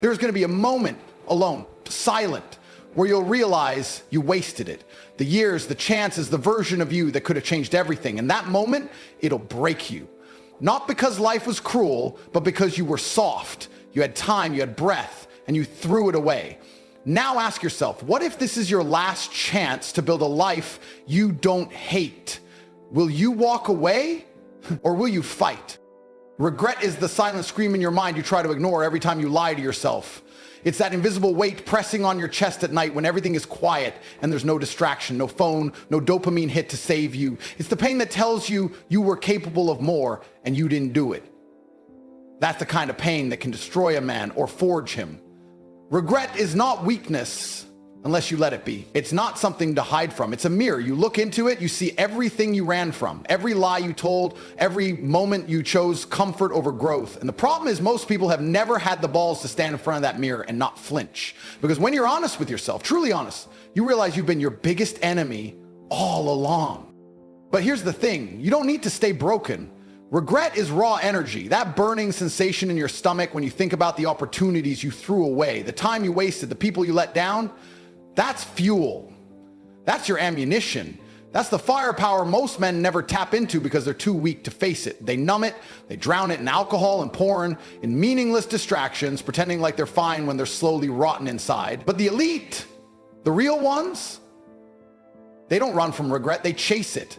There's going to be a moment alone, silent, where you'll realize you wasted it. The years, the chances, the version of you that could have changed everything. In that moment, it'll break you. Not because life was cruel, but because you were soft. You had time, you had breath, and you threw it away. Now ask yourself, what if this is your last chance to build a life you don't hate? Will you walk away or will you fight? Regret is the silent scream in your mind you try to ignore every time you lie to yourself. It's that invisible weight pressing on your chest at night when everything is quiet and there's no distraction, no phone, no dopamine hit to save you. It's the pain that tells you you were capable of more and you didn't do it. That's the kind of pain that can destroy a man or forge him. Regret is not weakness unless you let it be. It's not something to hide from. It's a mirror. You look into it, you see everything you ran from, every lie you told, every moment you chose comfort over growth. And the problem is most people have never had the balls to stand in front of that mirror and not flinch. Because when you're honest with yourself, truly honest, you realize you've been your biggest enemy all along. But here's the thing, you don't need to stay broken. Regret is raw energy, that burning sensation in your stomach when you think about the opportunities you threw away, the time you wasted, the people you let down. That's fuel. That's your ammunition. That's the firepower most men never tap into because they're too weak to face it. They numb it, they drown it in alcohol and porn, in meaningless distractions, pretending like they're fine when they're slowly rotten inside. But the elite, the real ones, they don't run from regret, they chase it.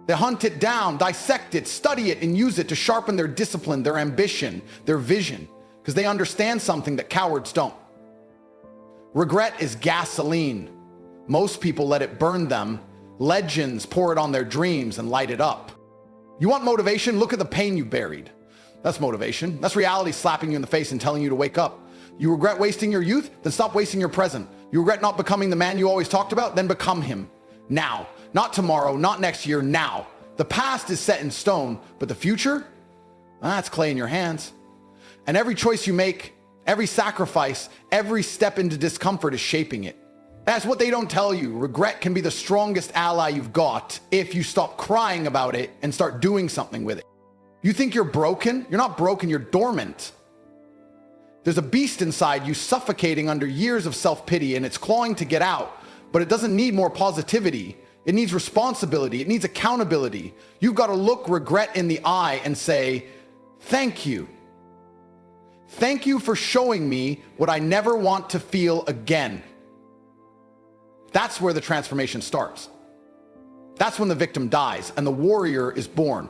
They hunt it down, dissect it, study it, and use it to sharpen their discipline, their ambition, their vision, because they understand something that cowards don't. Regret is gasoline. Most people let it burn them. Legends pour it on their dreams and light it up. You want motivation? Look at the pain you buried. That's motivation. That's reality slapping you in the face and telling you to wake up. You regret wasting your youth? Then stop wasting your present. You regret not becoming the man you always talked about? Then become him. Now. Not tomorrow, not next year, now. The past is set in stone, but the future? That's clay in your hands. And every choice you make, every sacrifice, every step into discomfort is shaping it. That's what they don't tell you. Regret can be the strongest ally you've got if you stop crying about it and start doing something with it. You think you're broken? You're not broken, you're dormant. There's a beast inside you suffocating under years of self-pity and it's clawing to get out, but it doesn't need more positivity. It needs responsibility. It needs accountability. You've got to look regret in the eye and say, thank you. Thank you for showing me what I never want to feel again. That's where the transformation starts. That's when the victim dies and the warrior is born.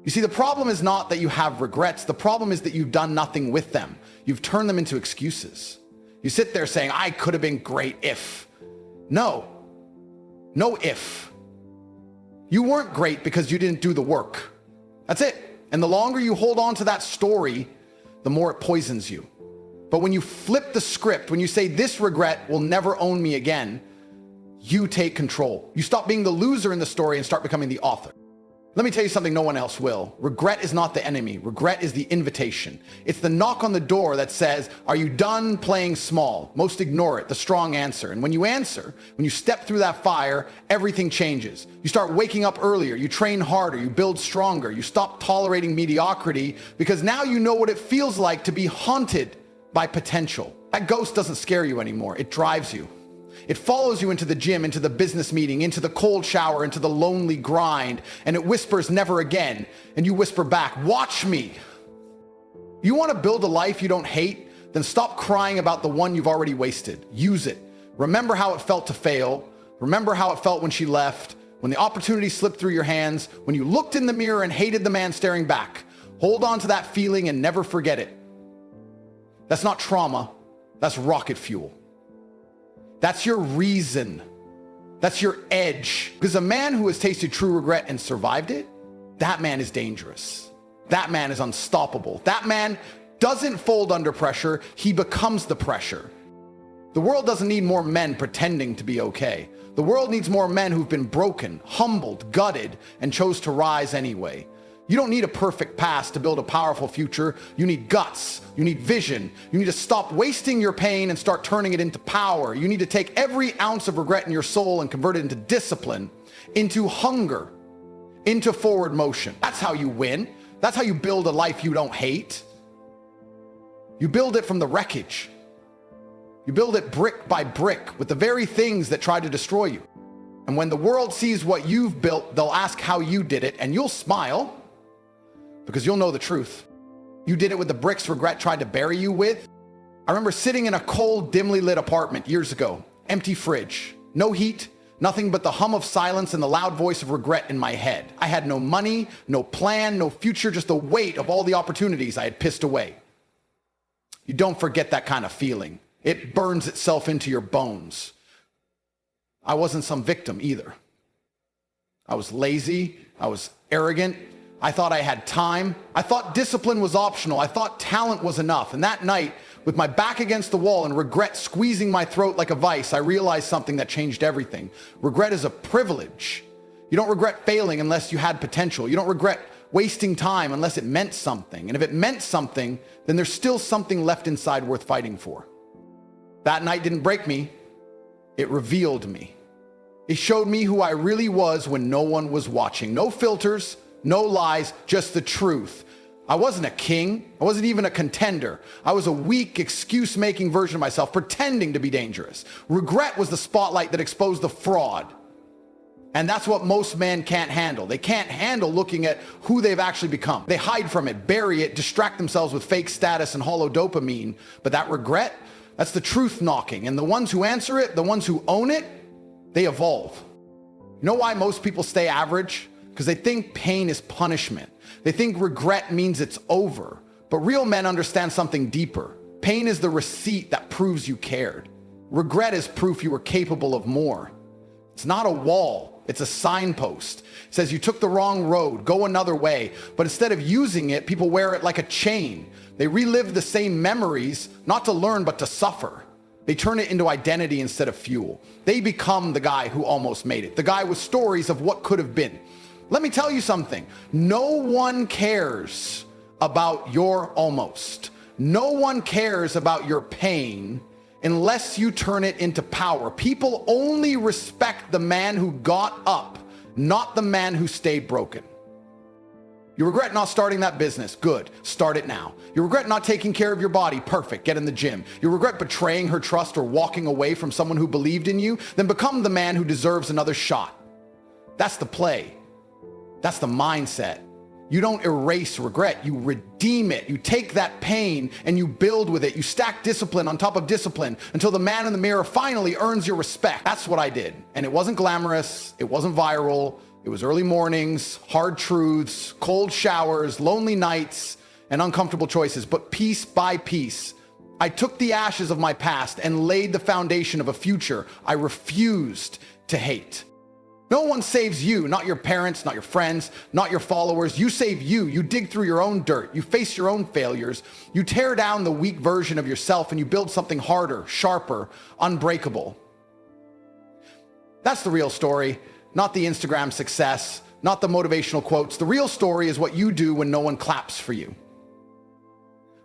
You see, the problem is not that you have regrets. The problem is that you've done nothing with them. You've turned them into excuses. You sit there saying, I could have been great if. No if. You weren't great because you didn't do the work. That's it. And the longer you hold on to that story, the more it poisons you. But when you flip the script, when you say this regret will never own me again, you take control. You stop being the loser in the story and start becoming the author. Let me tell you something no one else will. Regret is not the enemy. Regret is the invitation. It's the knock on the door that says, are you done playing small? Most ignore it, the strong answer. And when you answer, when you step through that fire, everything changes. You start waking up earlier, you train harder, you build stronger, you stop tolerating mediocrity because now you know what it feels like to be haunted by potential. That ghost doesn't scare you anymore, it drives you. It follows you into the gym, into the business meeting, into the cold shower, into the lonely grind, and it whispers never again. And you whisper back, watch me. You want to build a life you don't hate? Then stop crying about the one you've already wasted. Use it. Remember how it felt to fail. Remember how it felt when she left, when the opportunity slipped through your hands, when you looked in the mirror and hated the man staring back. Hold on to that feeling and never forget it. That's not trauma. That's rocket fuel. That's your reason. That's your edge. Because a man who has tasted true regret and survived it, that man is dangerous. That man is unstoppable. That man doesn't fold under pressure, he becomes the pressure. The world doesn't need more men pretending to be okay. The world needs more men who've been broken, humbled, gutted, and chose to rise anyway. You don't need a perfect past to build a powerful future. You need guts. You need vision. You need to stop wasting your pain and start turning it into power. You need to take every ounce of regret in your soul and convert it into discipline, into hunger, into forward motion. That's how you win. That's how you build a life you don't hate. You build it from the wreckage. You build it brick by brick with the very things that try to destroy you. And when the world sees what you've built, they'll ask how you did it, and you'll smile because you'll know the truth. You did it with the bricks regret tried to bury you with. I remember sitting in a cold, dimly lit apartment years ago, empty fridge, no heat, nothing but the hum of silence and the loud voice of regret in my head. I had no money, no plan, no future, just the weight of all the opportunities I had pissed away. You don't forget that kind of feeling. It burns itself into your bones. I wasn't some victim either. I was lazy. I was arrogant. I thought I had time. I thought discipline was optional. I thought talent was enough. And that night, with my back against the wall and regret squeezing my throat like a vice, I realized something that changed everything. Regret is a privilege. You don't regret failing unless you had potential. You don't regret wasting time unless it meant something. And if it meant something, then there's still something left inside worth fighting for. That night didn't break me. It revealed me. It showed me who I really was when no one was watching. No filters, no lies, just the truth. I wasn't a king. I wasn't even a contender. I was a weak, excuse-making version of myself, pretending to be dangerous. Regret was the spotlight that exposed the fraud. And that's what most men can't handle. They can't handle looking at who they've actually become. They hide from it, bury it, distract themselves with fake status and hollow dopamine. But that regret, that's the truth knocking. And the ones who answer it, the ones who own it, they evolve. You know why most people stay average? Because they think pain is punishment. They think regret means it's over. But real men understand something deeper. Pain is the receipt that proves you cared. Regret is proof you were capable of more. It's not a wall. It's a signpost. It says you took the wrong road, go another way. But instead of using it, people wear it like a chain. They relive the same memories, not to learn, but to suffer. They turn it into identity instead of fuel. They become the guy who almost made it, the guy with stories of what could have been. Let me tell you something. No one cares about your almost. No one cares about your pain unless you turn it into power. People only respect the man who got up, not the man who stayed broken. You regret not starting that business. Good. Start it now. You regret not taking care of your body. Perfect. Get in the gym. You regret betraying her trust or walking away from someone who believed in you. Then become the man who deserves another shot. That's the play. That's the mindset. You don't erase regret. You redeem it. You take that pain and you build with it. You stack discipline on top of discipline until the man in the mirror finally earns your respect. That's what I did. And it wasn't glamorous. It wasn't viral. It was early mornings, hard truths, cold showers, lonely nights, and uncomfortable choices. But piece by piece, I took the ashes of my past and laid the foundation of a future I refused to hate. No one saves you, not your parents, not your friends, not your followers. You save you. You dig through your own dirt. You face your own failures. You tear down the weak version of yourself and you build something harder, sharper, unbreakable. That's the real story. Not the Instagram success, not the motivational quotes. The real story is what you do when no one claps for you,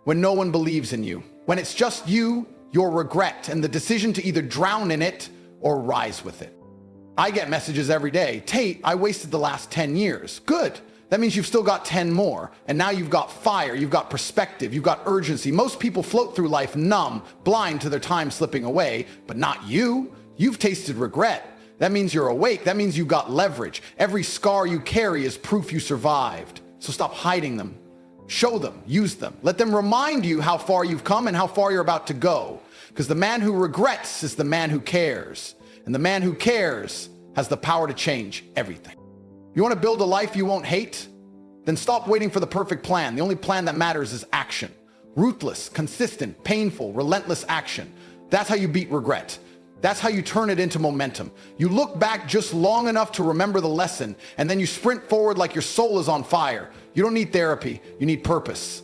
when no one believes in you, when it's just you, your regret, and the decision to either drown in it or rise with it. I get messages every day. Tate, I wasted the last 10 years. Good. That means you've still got 10 more. And now you've got fire, you've got perspective, you've got urgency. Most people float through life numb, blind to their time slipping away, but not you. You've tasted regret. That means you're awake. That means you've got leverage. Every scar you carry is proof you survived. So stop hiding them. Show them, use them. Let them remind you how far you've come and how far you're about to go. Because the man who regrets is the man who cares. And the man who cares has the power to change everything. You want to build a life you won't hate? Then stop waiting for the perfect plan. The only plan that matters is action. Ruthless, consistent, painful, relentless action. That's how you beat regret. That's how you turn it into momentum. You look back just long enough to remember the lesson, and then you sprint forward like your soul is on fire. You don't need therapy. You need purpose.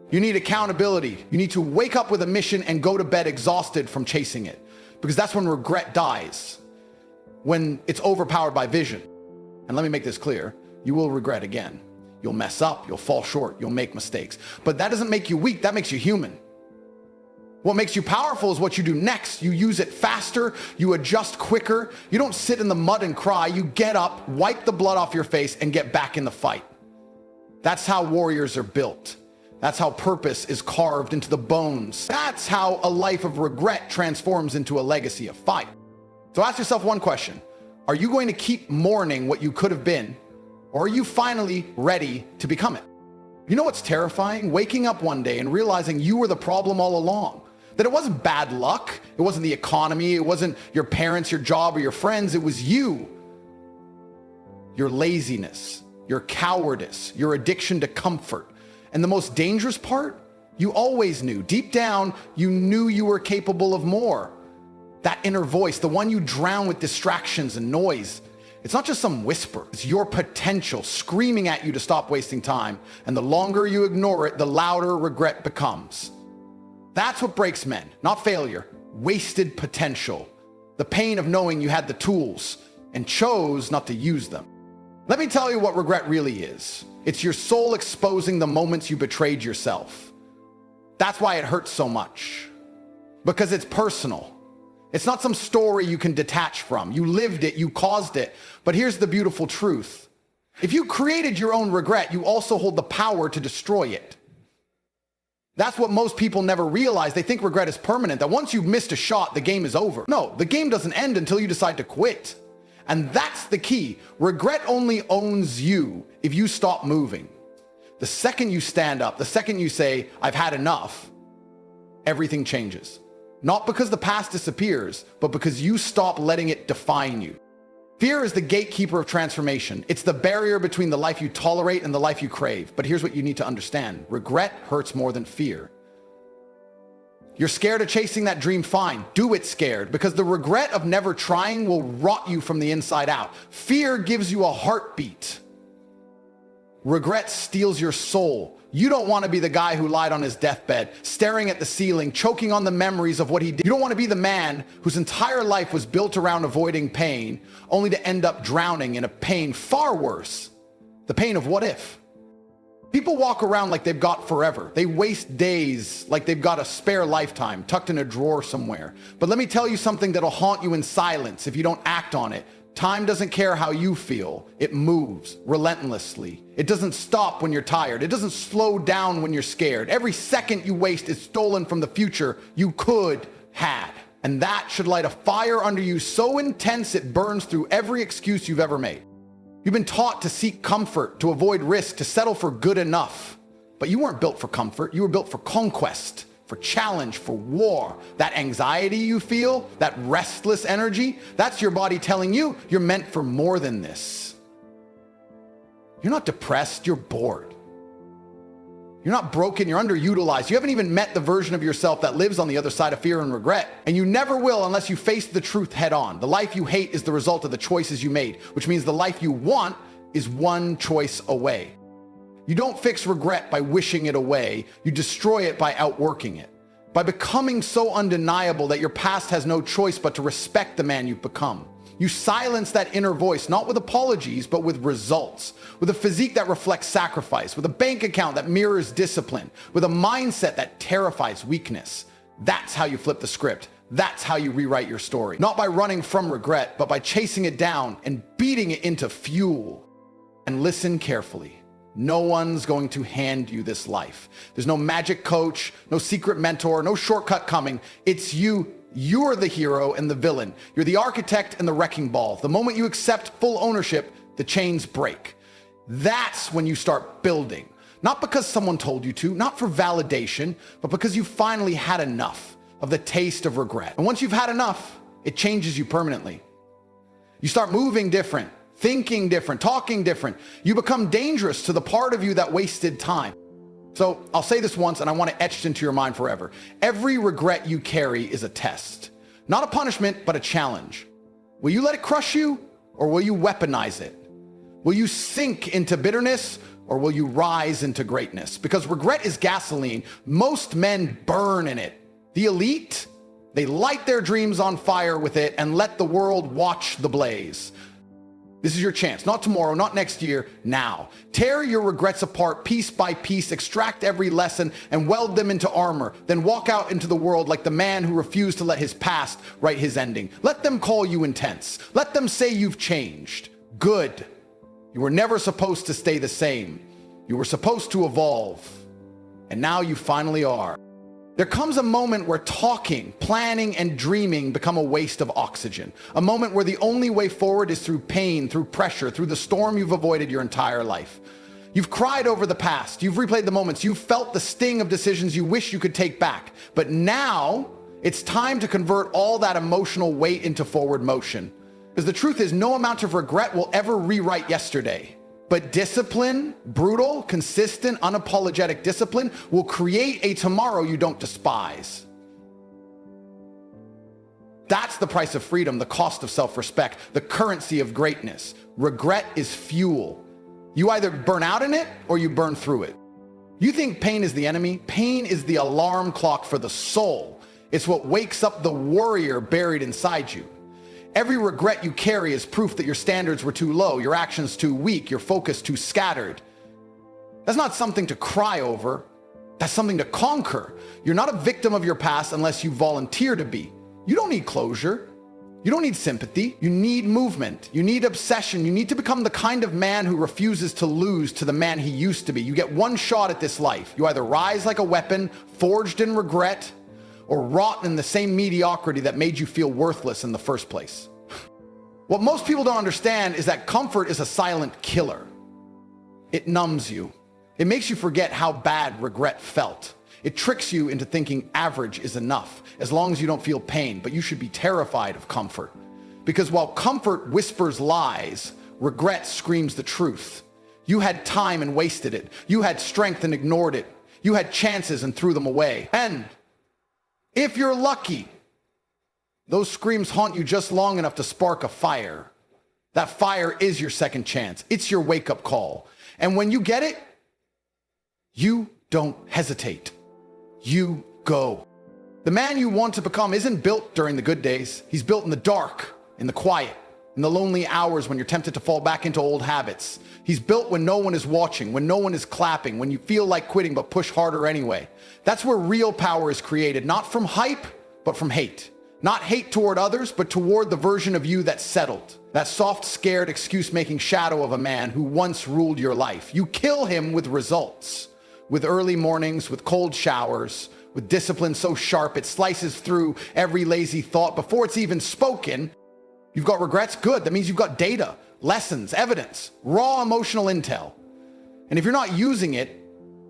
You need accountability. You need to wake up with a mission and go to bed exhausted from chasing it. Because that's when regret dies, when it's overpowered by vision. And let me make this clear. You will regret again. You'll mess up. You'll fall short. You'll make mistakes. But that doesn't make you weak. That makes you human. What makes you powerful is what you do next. You use it faster, you adjust quicker. You don't sit in the mud and cry. You get up, wipe the blood off your face, and get back in the fight. That's how warriors are built. That's how purpose is carved into the bones. That's how a life of regret transforms into a legacy of fire. So ask yourself one question. Are you going to keep mourning what you could have been, or are you finally ready to become it? You know what's terrifying? Waking up one day and realizing you were the problem all along. That it wasn't bad luck, it wasn't the economy, it wasn't your parents, your job, or your friends, it was you. Your laziness, your cowardice, your addiction to comfort. And the most dangerous part, you always knew. Deep down, you knew you were capable of more. That inner voice, the one you drown with distractions and noise, it's not just some whisper. It's your potential screaming at you to stop wasting time. And the longer you ignore it, the louder regret becomes. That's what breaks men, not failure, wasted potential. The pain of knowing you had the tools and chose not to use them. Let me tell you what regret really is. It's your soul exposing the moments you betrayed yourself. That's why it hurts so much. Because it's personal. It's not some story you can detach from. You lived it, you caused it. But here's the beautiful truth. If you created your own regret, you also hold the power to destroy it. That's what most people never realize. They think regret is permanent, that once you've missed a shot, the game is over. No, the game doesn't end until you decide to quit. And that's the key. Regret only owns you if you stop moving. The second you stand up, the second you say, I've had enough, everything changes. Not because the past disappears, but because you stop letting it define you. Fear is the gatekeeper of transformation. It's the barrier between the life you tolerate and the life you crave. But here's what you need to understand. Regret hurts more than fear. You're scared of chasing that dream, fine. Do it scared, because the regret of never trying will rot you from the inside out. Fear gives you a heartbeat. Regret steals your soul. You don't want to be the guy who lied on his deathbed, staring at the ceiling, choking on the memories of what he did. You don't want to be the man whose entire life was built around avoiding pain, only to end up drowning in a pain far worse, the pain of what if. People walk around like they've got forever. They waste days like they've got a spare lifetime tucked in a drawer somewhere. But let me tell you something that'll haunt you in silence if you don't act on it. Time doesn't care how you feel. It moves relentlessly. It doesn't stop when you're tired. It doesn't slow down when you're scared. Every second you waste is stolen from the future you could had. And that should light a fire under you so intense it burns through every excuse you've ever made. You've been taught to seek comfort, to avoid risk, to settle for good enough. But you weren't built for comfort. You were built for conquest, for challenge, for war. That anxiety you feel, that restless energy, that's your body telling you you're meant for more than this. You're not depressed, you're bored. You're not broken, you're underutilized. You haven't even met the version of yourself that lives on the other side of fear and regret. And you never will unless you face the truth head on. The life you hate is the result of the choices you made, which means the life you want is one choice away. You don't fix regret by wishing it away. You destroy it by outworking it, by becoming so undeniable that your past has no choice but to respect the man you've become. You silence that inner voice, not with apologies, but with results, with a physique that reflects sacrifice, with a bank account that mirrors discipline, with a mindset that terrifies weakness. That's how you flip the script. That's how you rewrite your story. Not by running from regret, but by chasing it down and beating it into fuel. And listen carefully. No one's going to hand you this life. There's no magic coach, no secret mentor, no shortcut coming. It's you. You're the hero and the villain. You're the architect and the wrecking ball. The moment you accept full ownership, the chains break. That's when you start building. Not because someone told you to, not for validation, but because you finally had enough of the taste of regret. And once you've had enough, it changes you permanently. You start moving different, thinking different, talking different. You become dangerous to the part of you that wasted time. So I'll say this once and I want it etched into your mind forever. Every regret you carry is a test. Not a punishment, but a challenge. Will you let it crush you, or will you weaponize it? Will you sink into bitterness, or will you rise into greatness? Because regret is gasoline. Most men burn in it. The elite, they light their dreams on fire with it and let the world watch the blaze. This is your chance, not tomorrow, not next year, now. Tear your regrets apart piece by piece, extract every lesson and weld them into armor. Then walk out into the world like the man who refused to let his past write his ending. Let them call you intense. Let them say you've changed. Good. You were never supposed to stay the same. You were supposed to evolve. And now you finally are. There comes a moment where talking, planning, and dreaming become a waste of oxygen. A moment where the only way forward is through pain, through pressure, through the storm you've avoided your entire life. You've cried over the past. You've replayed the moments. You've felt the sting of decisions you wish you could take back. But now it's time to convert all that emotional weight into forward motion. Because the truth is, no amount of regret will ever rewrite yesterday. But discipline, brutal, consistent, unapologetic discipline, will create a tomorrow you don't despise. That's the price of freedom, the cost of self-respect, the currency of greatness. Regret is fuel. You either burn out in it or you burn through it. You think pain is the enemy? Pain is the alarm clock for the soul. It's what wakes up the warrior buried inside you. Every regret you carry is proof that your standards were too low, your actions too weak, your focus too scattered. That's not something to cry over. That's something to conquer. You're not a victim of your past unless you volunteer to be. You don't need closure. You don't need sympathy. You need movement. You need obsession. You need to become the kind of man who refuses to lose to the man he used to be. You get one shot at this life. You either rise like a weapon, forged in regret, or rot in the same mediocrity that made you feel worthless in the first place. What most people don't understand is that comfort is a silent killer. It numbs you. It makes you forget how bad regret felt. It tricks you into thinking average is enough, as long as you don't feel pain, but you should be terrified of comfort. Because while comfort whispers lies, regret screams the truth. You had time and wasted it. You had strength and ignored it. You had chances and threw them away. And if you're lucky, those screams haunt you just long enough to spark a fire. That fire is your second chance. It's your wake-up call. And when you get it, you don't hesitate. You go. The man you want to become isn't built during the good days. He's built in the dark, in the quiet, in the lonely hours when you're tempted to fall back into old habits. He's built when no one is watching, when no one is clapping, when you feel like quitting but push harder anyway. That's where real power is created, not from hype, but from hate. Not hate toward others, but toward the version of you that's settled. That soft, scared, excuse-making shadow of a man who once ruled your life. You kill him with results. With early mornings, with cold showers, with discipline so sharp it slices through every lazy thought before it's even spoken. You've got regrets? Good. That means you've got data, lessons, evidence, raw emotional intel. And if you're not using it,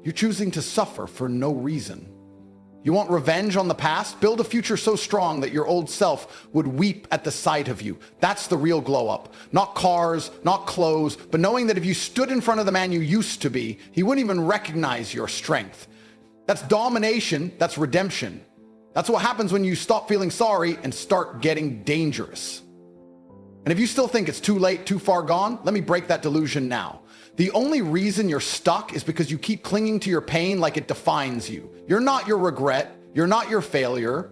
you're choosing to suffer for no reason. You want revenge on the past? Build a future so strong that your old self would weep at the sight of you. That's the real glow up. Not cars, not clothes, but knowing that if you stood in front of the man you used to be, he wouldn't even recognize your strength. That's domination. That's redemption. That's what happens when you stop feeling sorry and start getting dangerous. And if you still think it's too late, too far gone, let me break that delusion now. The only reason you're stuck is because you keep clinging to your pain like it defines you. You're not your regret. You're not your failure.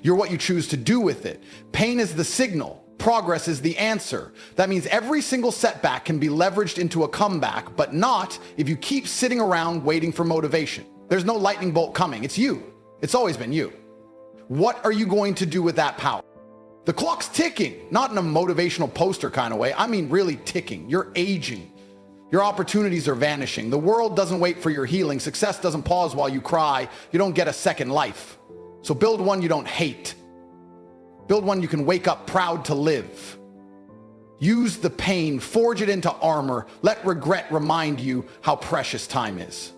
You're what you choose to do with it. Pain is the signal. Progress is the answer. That means every single setback can be leveraged into a comeback, but not if you keep sitting around waiting for motivation. There's no lightning bolt coming. It's you. It's always been you. What are you going to do with that power? The clock's ticking, not in a motivational poster kind of way. I mean really ticking. You're aging. Your opportunities are vanishing. The world doesn't wait for your healing. Success doesn't pause while you cry. You don't get a second life. So build one you don't hate. Build one you can wake up proud to live. Use the pain, forge it into armor. Let regret remind you how precious time is.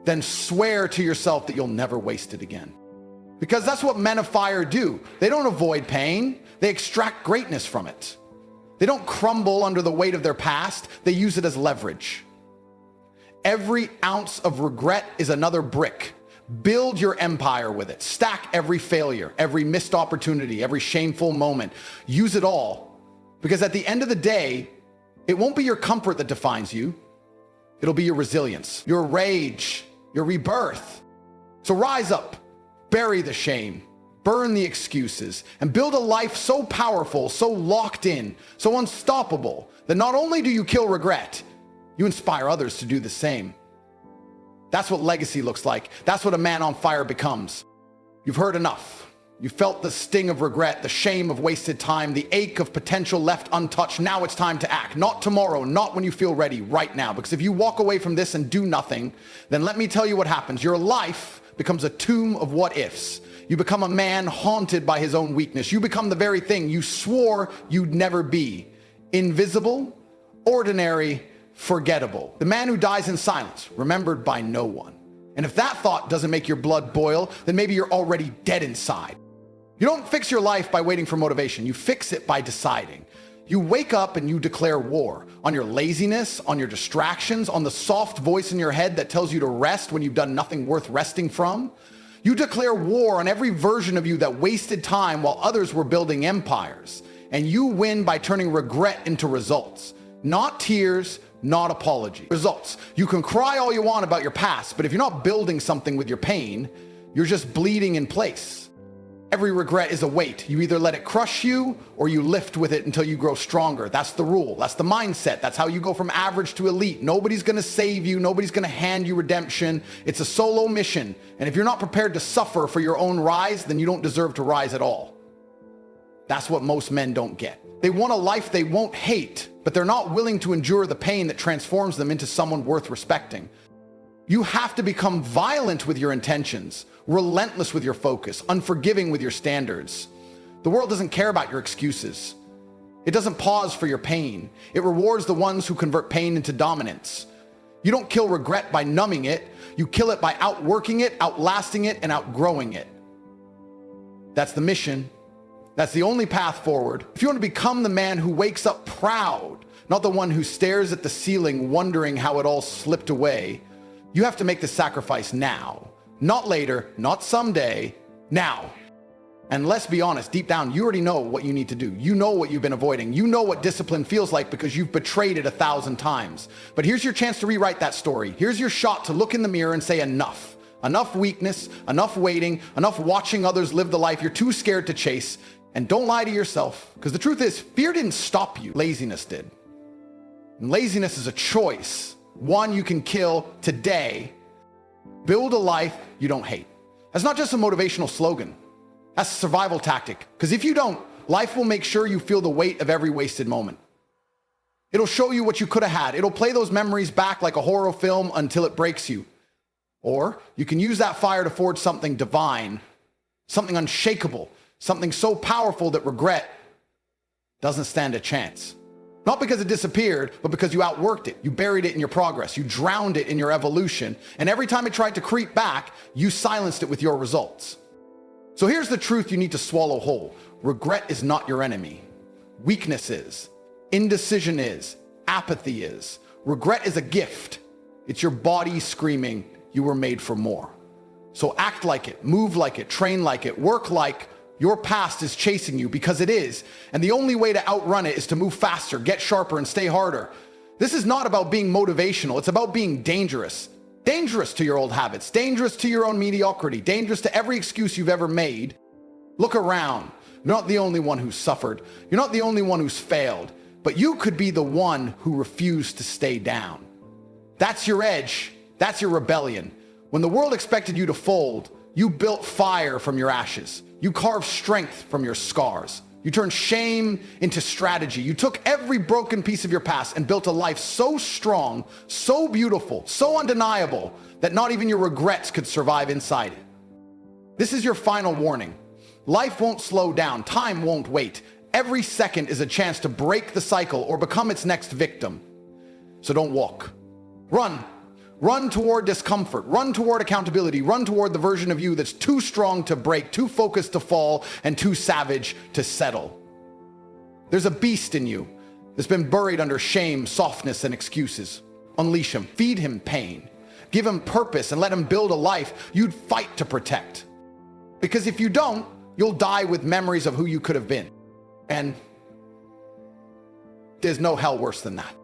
Then swear to yourself that you'll never waste it again. Because that's what men of fire do. They don't avoid pain. They extract greatness from it. They don't crumble under the weight of their past. They use it as leverage. Every ounce of regret is another brick. Build your empire with it. Stack every failure, every missed opportunity, every shameful moment. Use it all. Because at the end of the day, it won't be your comfort that defines you. It'll be your resilience, your rage, your rebirth. So rise up, bury the shame, burn the excuses, and build a life so powerful, so locked in, so unstoppable, that not only do you kill regret, you inspire others to do the same. That's what legacy looks like. That's what a man on fire becomes. You've heard enough. You felt the sting of regret, the shame of wasted time, the ache of potential left untouched. Now it's time to act. Not tomorrow, not when you feel ready, right now. Because if you walk away from this and do nothing, then let me tell you what happens. Your life becomes a tomb of what ifs. You become a man haunted by his own weakness. You become the very thing you swore you'd never be. Invisible, ordinary, forgettable. The man who dies in silence, remembered by no one. And if that thought doesn't make your blood boil, then maybe you're already dead inside. You don't fix your life by waiting for motivation. You fix it by deciding. You wake up and you declare war on your laziness, on your distractions, on the soft voice in your head that tells you to rest when you've done nothing worth resting from. You declare war on every version of you that wasted time while others were building empires. And you win by turning regret into results. Not tears, not apology. Results. You can cry all you want about your past, but if you're not building something with your pain, you're just bleeding in place. Every regret is a weight. You either let it crush you or you lift with it until you grow stronger. That's the rule. That's the mindset. That's how you go from average to elite. Nobody's going to save you. Nobody's going to hand you redemption. It's a solo mission. And if you're not prepared to suffer for your own rise, then you don't deserve to rise at all. That's what most men don't get. They want a life they won't hate, but they're not willing to endure the pain that transforms them into someone worth respecting. You have to become violent with your intentions, relentless with your focus, unforgiving with your standards. The world doesn't care about your excuses. It doesn't pause for your pain. It rewards the ones who convert pain into dominance. You don't kill regret by numbing it. You kill it by outworking it, outlasting it, and outgrowing it. That's the mission. That's the only path forward. If you want to become the man who wakes up proud, not the one who stares at the ceiling wondering how it all slipped away, you have to make the sacrifice now. Not later, not someday, now. And let's be honest, deep down, you already know what you need to do. You know what you've been avoiding. You know what discipline feels like because you've betrayed it 1,000 times. But here's your chance to rewrite that story. Here's your shot to look in the mirror and say enough. Enough weakness, enough waiting, enough watching others live the life you're too scared to chase. And don't lie to yourself, because the truth is, fear didn't stop you. Laziness did. And laziness is a choice. One you can kill today. Build a life you don't hate. That's not just a motivational slogan. That's a survival tactic. Because if you don't, life will make sure you feel the weight of every wasted moment. It'll show you what you could have had. It'll play those memories back like a horror film until it breaks you. Or you can use that fire to forge something divine, something unshakable, something so powerful that regret doesn't stand a chance. Not because it disappeared, but because you outworked it. You buried it in your progress. You drowned it in your evolution. And every time it tried to creep back, you silenced it with your results. So here's the truth you need to swallow whole. Regret is not your enemy. Weakness is. Indecision is. Apathy is. Regret is a gift. It's your body screaming, you were made for more. So act like it, move like it, train like it, work like your past is chasing you, because it is. And the only way to outrun it is to move faster, get sharper, and stay harder. This is not about being motivational. It's about being dangerous. Dangerous to your old habits, dangerous to your own mediocrity, dangerous to every excuse you've ever made. Look around. You're not the only one who's suffered. You're not the only one who's failed. But you could be the one who refused to stay down. That's your edge. That's your rebellion. When the world expected you to fold, you built fire from your ashes. You carved strength from your scars. You turned shame into strategy. You took every broken piece of your past and built a life so strong, so beautiful, so undeniable that not even your regrets could survive inside it. This is your final warning. Life won't slow down. Time won't wait. Every second is a chance to break the cycle or become its next victim. So don't walk. Run. Run toward discomfort, run toward accountability, run toward the version of you that's too strong to break, too focused to fall, and too savage to settle. There's a beast in you that's been buried under shame, softness, and excuses. Unleash him, feed him pain, give him purpose, and let him build a life you'd fight to protect. Because if you don't, you'll die with memories of who you could have been. And there's no hell worse than that.